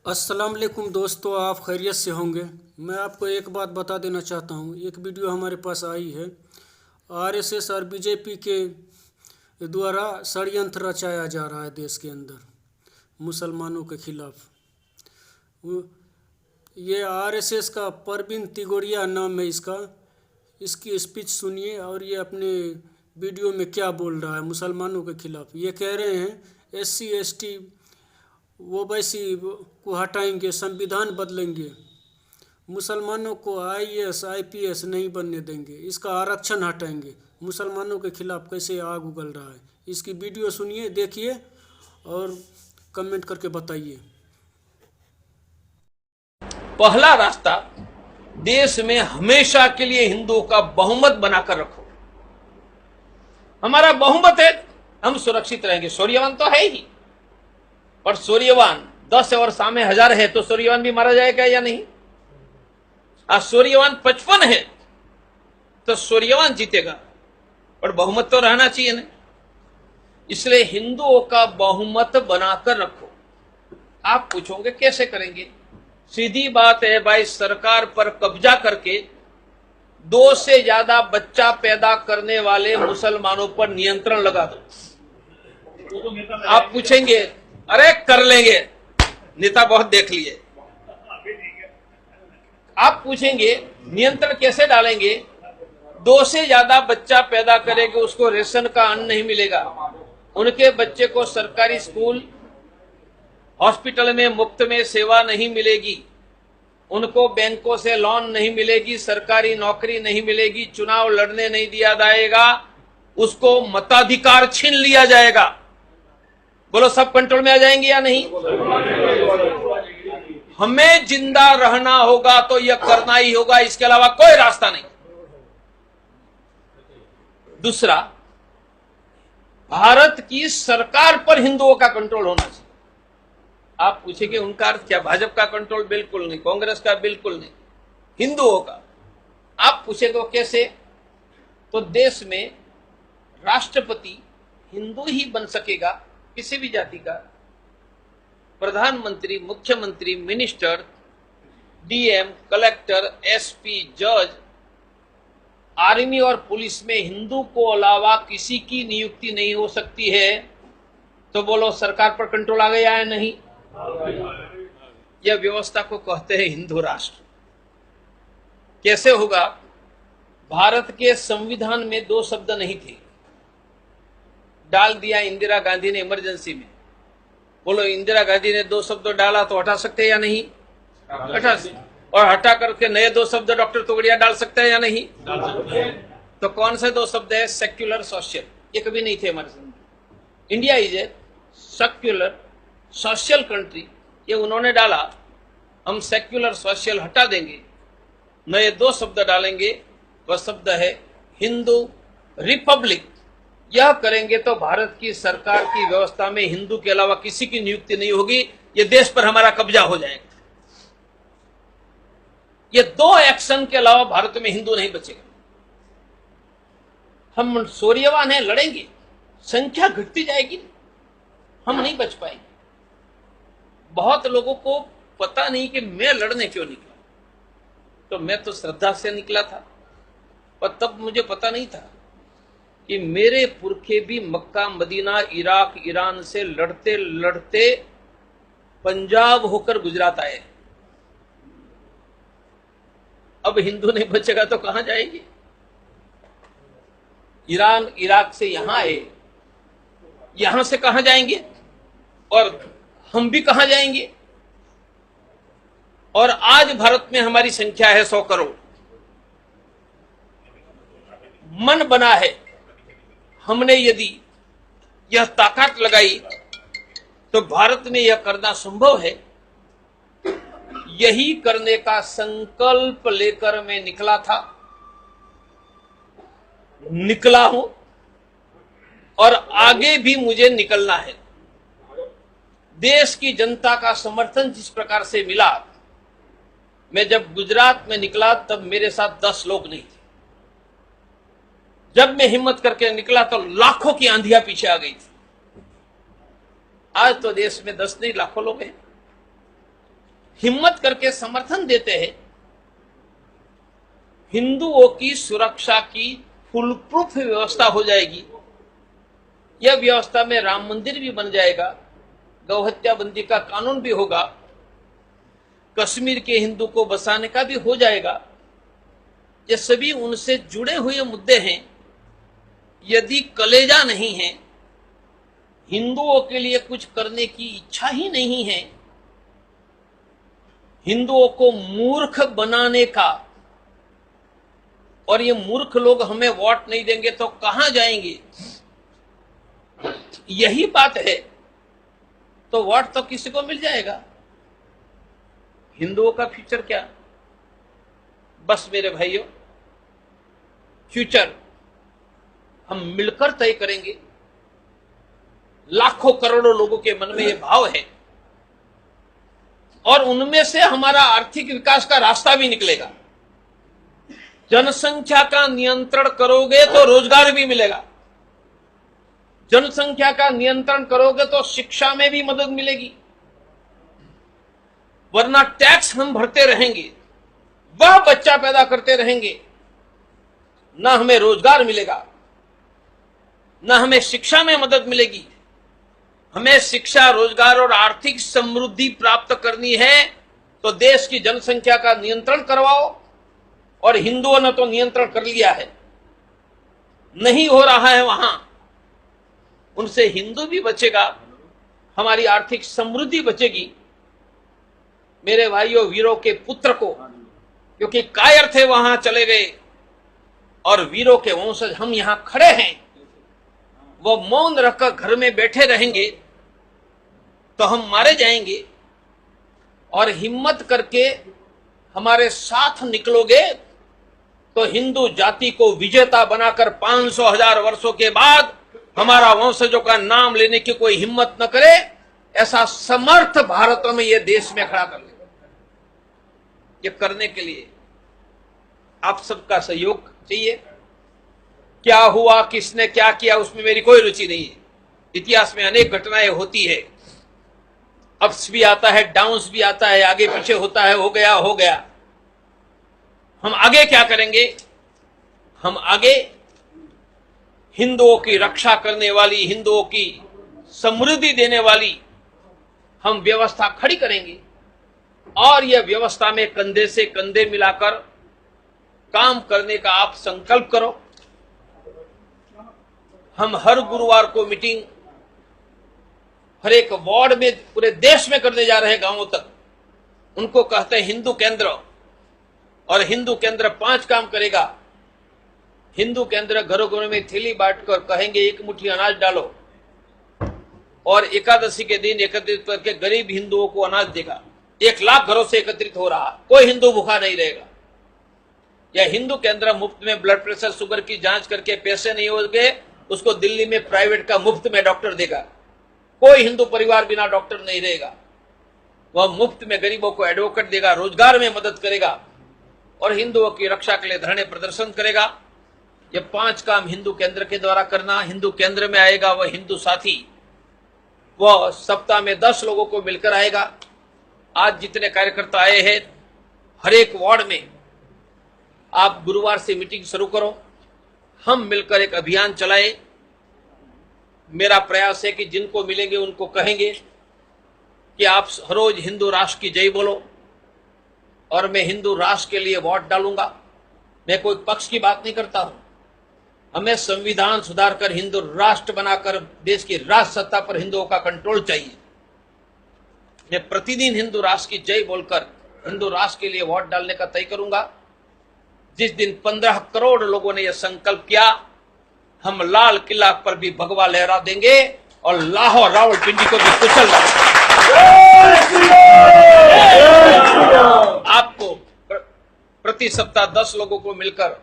अस्सलाम वालेकुम दोस्तों, आप खैरियत से होंगे। मैं आपको एक बात बता देना चाहता हूँ। एक वीडियो हमारे पास आई है, आरएसएस और बीजेपी के द्वारा षड्यंत्र रचाया जा रहा है देश के अंदर मुसलमानों के खिलाफ। वो- ये आरएसएस का परवीन तिगोड़िया नाम है इसका। इसकी स्पीच सुनिए और ये अपने वीडियो में क्या बोल रहा है मुसलमानों के खिलाफ। ये कह रहे हैं एससी एसटी ओबीसी को हटाएंगे, संविधान बदलेंगे, मुसलमानों को आईएएस आईपीएस नहीं बनने देंगे, इसका आरक्षण हटाएंगे। मुसलमानों के खिलाफ कैसे आग उगल रहा है। इसकी वीडियो सुनिए, देखिए और कमेंट करके बताइए। पहला रास्ता, देश में हमेशा के लिए हिंदुओं का बहुमत बनाकर रखो। हमारा बहुमत है, हम सुरक्षित रहेंगे। सूर्यवान तो है ही, और सूर्यवान 10 और सामने 1000 है तो सूर्यवान भी मारा जाएगा या नहीं? आज सूर्यवान 55 है तो सूर्यवान जीतेगा, और बहुमत तो रहना चाहिए ना। इसलिए हिंदुओं का बहुमत बनाकर रखो। आप पूछोगे कैसे करेंगे? सीधी बात है भाई, सरकार पर कब्जा करके 2 से ज्यादा बच्चा पैदा करने वाले मुसलमानों पर नियंत्रण लगा दो। आप पूछेंगे अरे कर लेंगे, नेता बहुत देख लिए। आप पूछेंगे नियंत्रण कैसे डालेंगे? 2 से ज्यादा बच्चा पैदा करेंगे, उसको रेशन का अन्न नहीं मिलेगा, उनके बच्चे को सरकारी स्कूल हॉस्पिटल में मुफ्त में सेवा नहीं मिलेगी, उनको बैंकों से लोन नहीं मिलेगी, सरकारी नौकरी नहीं मिलेगी, चुनाव लड़ने नहीं दिया जाएगा, उसको मताधिकार छीन लिया जाएगा। बोलो सब कंट्रोल में आ जाएंगे या नहीं? हमें जिंदा रहना होगा तो यह करना ही होगा, इसके अलावा कोई रास्ता नहीं। दूसरा, भारत की सरकार पर हिंदुओं का कंट्रोल होना चाहिए। आप पूछेंगे उनका अर्थ क्या? भाजपा का कंट्रोल? बिल्कुल नहीं। कांग्रेस का? बिल्कुल नहीं। हिंदुओं का। आप पूछेंगे वो कैसे? तो देश में राष्ट्रपति हिंदू ही बन सकेगा, किसी भी जाति का। प्रधानमंत्री, मुख्यमंत्री, मिनिस्टर, डीएम, कलेक्टर, एसपी, जज, आर्मी और पुलिस में हिंदू को अलावा किसी की नियुक्ति नहीं हो सकती है। तो बोलो सरकार पर कंट्रोल आ गया है? नहीं। यह व्यवस्था को कहते हैं हिंदू राष्ट्र। कैसे होगा? भारत के संविधान में 2 शब्द नहीं थे, डाल दिया इंदिरा गांधी ने इमरजेंसी में। बोलो इंदिरा गांधी ने 2 शब्द डाला तो हटा सकते हैं या नहीं? हटा सकते। और हटा करके नए 2 शब्द डॉक्टर तोगड़िया डाल सकते हैं या नहीं? तो कौन से 2 शब्द है? Secular, social. ये कभी नहीं थे हमारे संविधान। India is a secular social country, ये उन्होंने डाला। हम सेक्युलर सोशल हटा देंगे, नए 2 शब्द डालेंगे। वह शब्द है हिंदू रिपब्लिक। यह करेंगे तो भारत की सरकार की व्यवस्था में हिंदू के अलावा किसी की नियुक्ति नहीं होगी। यह देश पर हमारा कब्जा हो जाएगा। ये 2 एक्शन के अलावा भारत में हिंदू नहीं बचेगा। हम सूर्यवान हैं, लड़ेंगे, संख्या घटती जाएगी, हम नहीं बच पाएंगे। बहुत लोगों को पता नहीं कि मैं लड़ने क्यों निकला। तो मैं तो श्रद्धा से निकला था, पर तब मुझे पता नहीं था कि मेरे पुरखे भी मक्का, मदीना, इराक, ईरान से लड़ते लड़ते पंजाब होकर गुजरात आए। अब हिंदू नहीं बचेगा तो कहां जाएंगे? ईरान, इराक से यहां आए, यहां से कहां जाएंगे? और हम भी कहां जाएंगे? और आज भारत में हमारी संख्या है 100 करोड़। मन बना है, हमने यदि यह ताकत लगाई तो भारत में यह करना संभव है। यही करने का संकल्प लेकर मैं निकला था, निकला हूं, और आगे भी मुझे निकलना है। देश की जनता का समर्थन जिस प्रकार से मिला, मैं जब गुजरात में निकला तब मेरे साथ 10 लोग नहीं थे। जब मैं हिम्मत करके निकला तो लाखों की आंधियां पीछे आ गई थी। आज तो देश में 10 नहीं लाखों लोग हैं। हिम्मत करके समर्थन देते हैं, हिंदुओं की सुरक्षा की फुल प्रूफ व्यवस्था हो जाएगी। यह व्यवस्था में राम मंदिर भी बन जाएगा, गौहत्या बंदी का कानून भी होगा, कश्मीर के हिंदू को बसाने का भी हो जाएगा। ये सभी उनसे जुड़े हुए मुद्दे हैं। यदि कलेजा नहीं है, हिंदुओं के लिए कुछ करने की इच्छा ही नहीं है, हिंदुओं को मूर्ख बनाने का, और ये मूर्ख लोग हमें वोट नहीं देंगे तो कहां जाएंगे, यही बात है, तो वोट तो किसी को मिल जाएगा। हिंदुओं का फ्यूचर क्या? बस मेरे भाइयों, फ्यूचर हम मिलकर तय करेंगे। लाखों करोड़ों लोगों के मन में यह भाव है, और उनमें से हमारा आर्थिक विकास का रास्ता भी निकलेगा। जनसंख्या का नियंत्रण करोगे तो रोजगार भी मिलेगा, जनसंख्या का नियंत्रण करोगे तो शिक्षा में भी मदद मिलेगी, वरना टैक्स हम भरते रहेंगे, वह बच्चा पैदा करते रहेंगे, ना हमें रोजगार मिलेगा, ना हमें शिक्षा में मदद मिलेगी। हमें शिक्षा, रोजगार और आर्थिक समृद्धि प्राप्त करनी है तो देश की जनसंख्या का नियंत्रण करवाओ, और हिंदुओं ने तो नियंत्रण कर लिया है, नहीं हो रहा है वहां, उनसे हिंदू भी बचेगा, हमारी आर्थिक समृद्धि बचेगी। मेरे भाइयों, वीरों के पुत्र को, क्योंकि कायर थे वहां चले गए, और वीरों के वंशज हम यहां खड़े हैं, वो मौन रखकर घर में बैठे रहेंगे तो हम मारे जाएंगे। और हिम्मत करके हमारे साथ निकलोगे तो हिंदू जाति को विजेता बनाकर 500,000 वर्षों के बाद हमारा वंशजों का नाम लेने की कोई हिम्मत न करे, ऐसा समर्थ भारत में यह देश में खड़ा कर ले। ये करने के लिए आप सबका सहयोग चाहिए। क्या हुआ, किसने क्या किया, उसमें मेरी कोई रुचि नहीं है। इतिहास में अनेक घटनाएं होती है, अप्स भी आता है, डाउन्स भी आता है, आगे पीछे होता है, हो गया हो गया। हम आगे क्या करेंगे? हम आगे हिंदुओं की रक्षा करने वाली, हिंदुओं की समृद्धि देने वाली हम व्यवस्था खड़ी करेंगे, और यह व्यवस्था में कंधे से कंधे मिलाकर काम करने का आप संकल्प करो। हम हर गुरुवार को मीटिंग हर एक वार्ड में पूरे देश में करने जा रहे हैं, गांवों तक। उनको कहते हैं हिंदू केंद्र, और हिंदू केंद्र 5 काम करेगा। हिंदू केंद्र घरों घरों में थैली बांटकर कहेंगे 1 मुट्ठी अनाज डालो, और एकादशी के दिन एकत्रित करके गरीब हिंदुओं को अनाज देगा। 1 लाख घरों से एकत्रित हो रहा, कोई हिंदू भूखा नहीं रहेगा। या हिंदू केंद्र मुफ्त में ब्लड प्रेशर, शुगर की जांच करके पैसे नहीं होंगे, उसको दिल्ली में प्राइवेट का मुफ्त में डॉक्टर देगा। कोई हिंदू परिवार बिना डॉक्टर नहीं रहेगा। वह मुफ्त में गरीबों को एडवोकेट देगा, रोजगार में मदद करेगा, और हिंदुओं की रक्षा के लिए धरने प्रदर्शन करेगा। ये 5 काम हिंदू केंद्र के द्वारा करना। हिंदू केंद्र में आएगा वह हिंदू साथी, वह सप्ताह में 10 लोगों को मिलकर आएगा। आज जितने कार्यकर्ता आए हैं, हर एक वार्ड में आप गुरुवार से मीटिंग शुरू करो, हम मिलकर एक अभियान चलाए। मेरा प्रयास है कि जिनको मिलेंगे उनको कहेंगे कि आप हर रोज हिंदू राष्ट्र की जय बोलो, और मैं हिंदू राष्ट्र के लिए वोट डालूंगा। मैं कोई पक्ष की बात नहीं करता हूं। हमें संविधान सुधार कर हिंदू राष्ट्र बनाकर देश की राष्ट्र सत्ता पर हिंदुओं का कंट्रोल चाहिए। मैं प्रतिदिन हिंदू राष्ट्र की जय बोलकर हिंदू राष्ट्र के लिए वोट डालने का तय करूंगा। जिस दिन 15 करोड़ लोगों ने यह संकल्प किया, हम लाल किला पर भी भगवा लहरा देंगे और लाहौर रावलपिंडी को भी कुचल देंगे। आपको प्रति सप्ताह 10 लोगों को मिलकर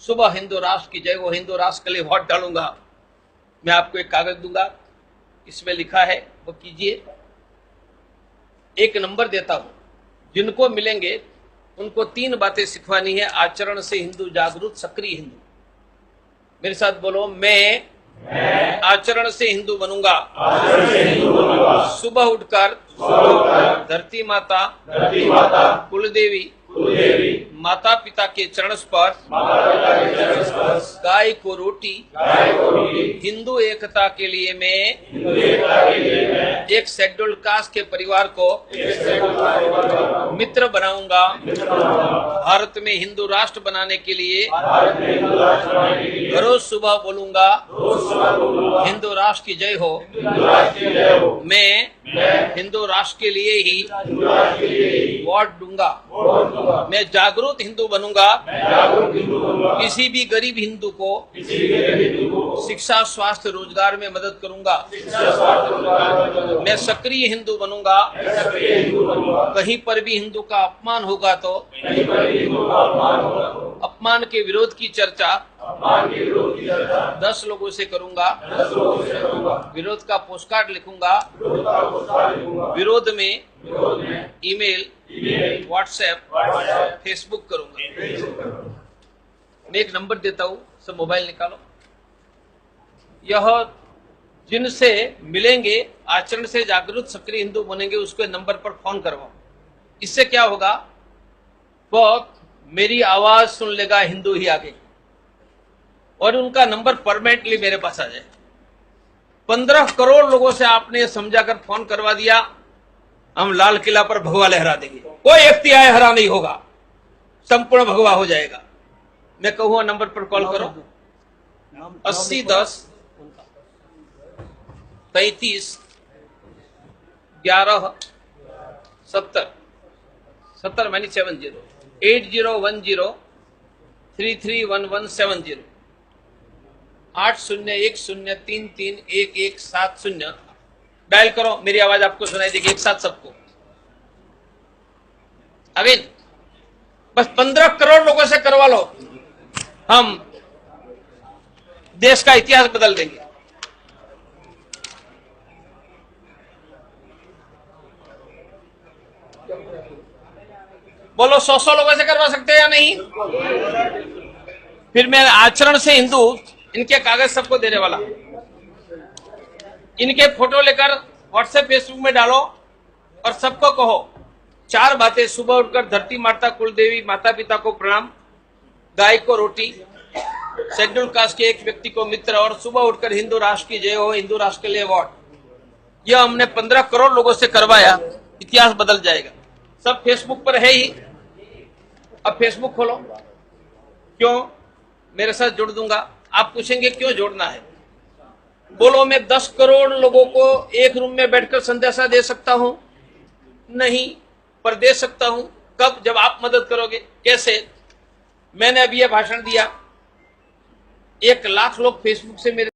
सुबह हिंदू राष्ट्र की जय, वो हिंदू राष्ट्र के लिए वोट डालूंगा। मैं आपको एक कागज दूंगा, इसमें लिखा है वो कीजिए। 1 नंबर देता हूं, जिनको मिलेंगे उनको 3 बातें सिखवानी है। आचरण से हिंदू जागरूक, सक्रिय हिंदू। मेरे साथ बोलो, मैं आचरण से हिंदू बनूंगा। सुबह उठकर धरती माता कुलदेवी माता पिता के चरण स्पर्श गाय को रोटी हिंदू एकता के लिए मैं एक शेड्यूल्ड कास्ट के परिवार को मित्र बनाऊंगा। भारत में हिंदू राष्ट्र बनाने के लिए रोज सुबह बोलूंगा हिंदू राष्ट्र की जय हो। मैं हिंदू राष्ट्र के लिए ही वोट दूंगा। मैं जागरूक हिंदू बनूंगा। किसी भी गरीब हिंदू को शिक्षा स्वास्थ्य रोजगार में मदद करूंगा। मैं सक्रिय हिंदू बनूंगा। कहीं पर भी हिंदू का अपमान होगा तो अपमान के विरोध की चर्चा 10 लोगों से करूंगा। विरोध का पोस्टकार्ड लिखूंगा। विरोध में ईमेल व्हाट्सएप फेसबुक करूंगा। मैं एक नंबर देता हूं, सब मोबाइल निकालो। यह जिनसे मिलेंगे आचरण से जागरूक सक्रिय हिंदू बनेंगे उसके नंबर पर फोन करवाओ। इससे क्या होगा, बहुत मेरी आवाज सुन लेगा हिंदू ही आगे और उनका नंबर परमानेंटली मेरे पास आ जाए। 15 करोड़ लोगों से आपने समझाकर फोन करवा दिया, हम लाल किला पर भगवा लहरा देंगे। कोई व्यक्ति आए हरा नहीं होगा, संपूर्ण भगवा हो जाएगा। मैं कहूंगा नंबर पर कॉल करो 80 10 33 11 70 मैंने 70 8010 331170 8010331170 डायल करो। मेरी आवाज आपको सुनाई देगी एक साथ सबको। अगेन बस 15 करोड़ लोगों से करवा लो, हम देश का इतिहास बदल देंगे। बोलो 100 लोगों से करवा सकते हैं या नहीं? फिर मैं आचरण से हिंदू इनके कागज सबको देने वाला। इनके फोटो लेकर व्हाट्सएप फेसबुक में डालो और सबको कहो 4 बातें। सुबह उठकर धरती माता कुलदेवी माता पिता को प्रणाम, गाय को रोटी, शेड्यूल्ड कास्ट के एक व्यक्ति को मित्र और सुबह उठकर हिंदू राष्ट्र की जय हो, हिंदू राष्ट्र के लिए वोट। यह हमने 15 करोड़ लोगों से करवाया, इतिहास बदल जाएगा। सब फेसबुक पर है ही, अब फेसबुक खोलो। क्यों? मेरे साथ जोड़ दूंगा। आप पूछेंगे क्यों जोड़ना है? बोलो मैं 10 करोड़ लोगों को एक रूम में बैठकर संदेशा दे सकता हूं? नहीं, पर दे सकता हूं। कब? जब आप मदद करोगे। कैसे? मैंने अभी यह भाषण दिया, 1 लाख लोग फेसबुक से मेरे